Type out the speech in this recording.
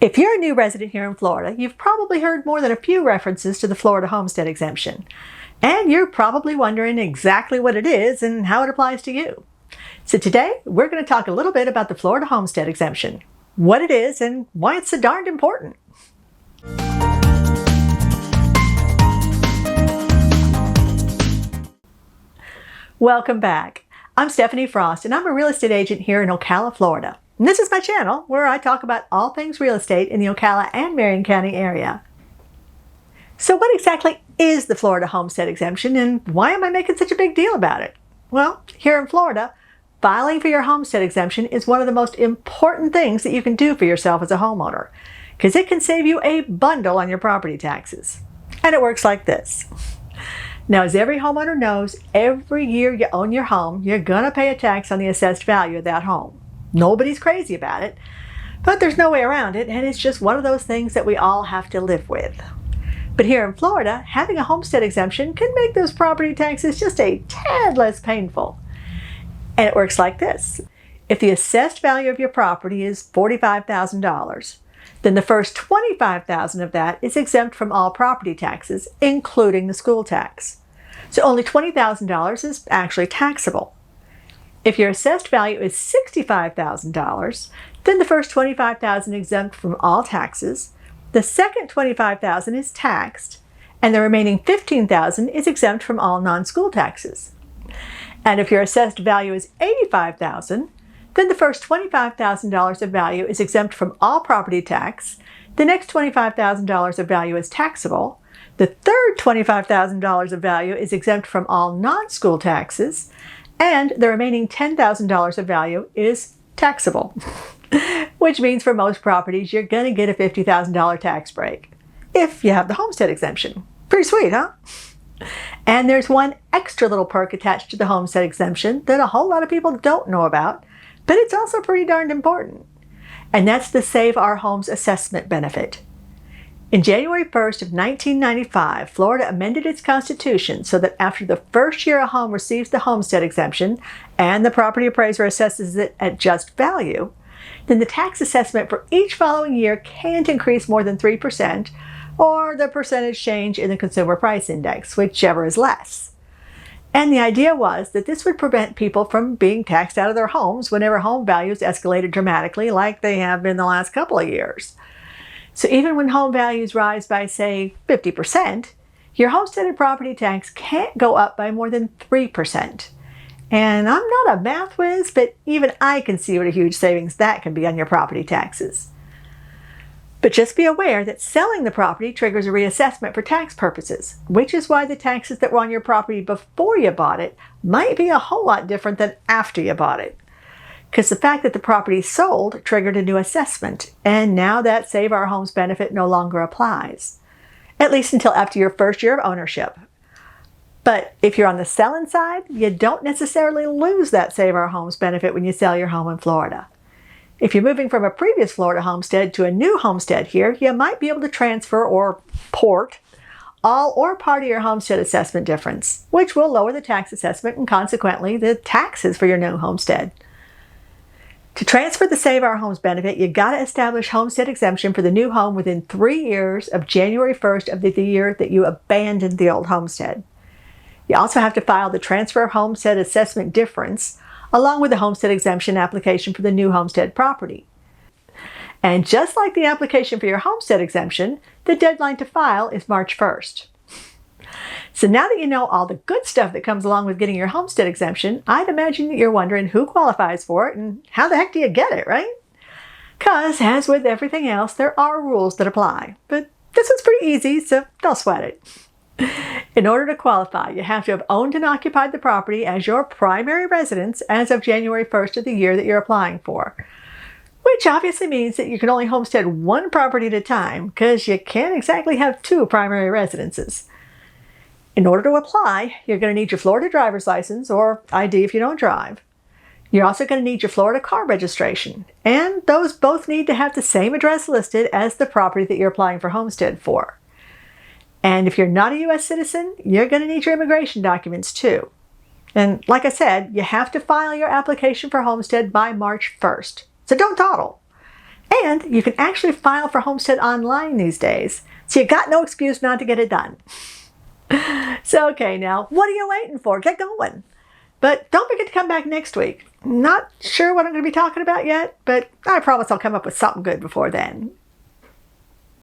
If you're a new resident here in Florida, you've probably heard more than a few references to the Florida Homestead Exemption. And you're probably wondering exactly what it is and how it applies to you. So today, we're going to talk a little bit about the Florida Homestead Exemption, what it is and why it's so darned important. Welcome back. I'm Stephanie Frost and I'm a real estate agent here in Ocala, Florida. And this is my channel where I talk about all things real estate in the Ocala and Marion County area. So what exactly is the Florida Homestead Exemption and why am I making such a big deal about it? Well, here in Florida, filing for your homestead exemption is one of the most important things that you can do for yourself as a homeowner, because it can save you a bundle on your property taxes. And it works like this. Now, as every homeowner knows, every year you own your home, you're going to pay a tax on the assessed value of that home. Nobody's crazy about it, but there's no way around it, and it's just one of those things that we all have to live with. But here in Florida, having a homestead exemption can make those property taxes just a tad less painful. And it works like this. If the assessed value of your property is $45,000, then the first $25,000 of that is exempt from all property taxes, including the school tax. So only $20,000 is actually taxable. If your assessed value is $65,000, then the first $25,000 is exempt from all taxes, the second $25,000 is taxed, and the remaining $15,000 is exempt from all non-school taxes. And if your assessed value is $85,000, then the first $25,000 of value is exempt from all property tax, the next $25,000 of value is taxable, the third $25,000 of value is exempt from all non-school taxes, and the remaining $10,000 of value is taxable, which means for most properties you're going to get a $50,000 tax break if you have the homestead exemption. Pretty sweet, huh? And there's one extra little perk attached to the homestead exemption that a whole lot of people don't know about, but it's also pretty darned important. And that's the Save Our Homes Assessment benefit. In January 1st of 1995, Florida amended its constitution so that after the first year a home receives the homestead exemption and the property appraiser assesses it at just value, then the tax assessment for each following year can't increase more than 3%, or the percentage change in the consumer price index, whichever is less. And the idea was that this would prevent people from being taxed out of their homes whenever home values escalated dramatically like they have in the last couple of years. So even when home values rise by, say, 50%, your homesteaded property tax can't go up by more than 3%. And I'm not a math whiz, but even I can see what a huge savings that can be on your property taxes. But just be aware that selling the property triggers a reassessment for tax purposes, which is why the taxes that were on your property before you bought it might be a whole lot different than after you bought it. Because the fact that the property sold triggered a new assessment, and now that Save Our Homes benefit no longer applies, at least until after your first year of ownership. But if you're on the selling side, you don't necessarily lose that Save Our Homes benefit when you sell your home in Florida. If you're moving from a previous Florida homestead to a new homestead here, you might be able to transfer or port all or part of your homestead assessment difference, which will lower the tax assessment and consequently the taxes for your new homestead. To transfer the Save Our Homes benefit, you got to establish homestead exemption for the new home within 3 years of January 1st of the year that you abandoned the old homestead. You also have to file the transfer of homestead assessment difference along with the homestead exemption application for the new homestead property. And just like the application for your homestead exemption, the deadline to file is March 1st. So now that you know all the good stuff that comes along with getting your homestead exemption, I'd imagine that you're wondering who qualifies for it and how the heck do you get it, right? Because as with everything else, there are rules that apply. But this one's pretty easy, so don't sweat it. In order to qualify, you have to have owned and occupied the property as your primary residence as of January 1st of the year that you're applying for. Which obviously means that you can only homestead one property at a time, because you can't exactly have two primary residences. In order to apply, you're going to need your Florida driver's license, or ID if you don't drive. You're also going to need your Florida car registration, and those both need to have the same address listed as the property that you're applying for homestead for. And if you're not a U.S. citizen, you're going to need your immigration documents too. And like I said, you have to file your application for homestead by March 1st. So don't dawdle. And you can actually file for homestead online these days. So you got no excuse not to get it done. So okay, now what are you waiting for? Get going. But don't forget to come back next week. Not sure what I'm going to be talking about yet, but I promise I'll come up with something good before then.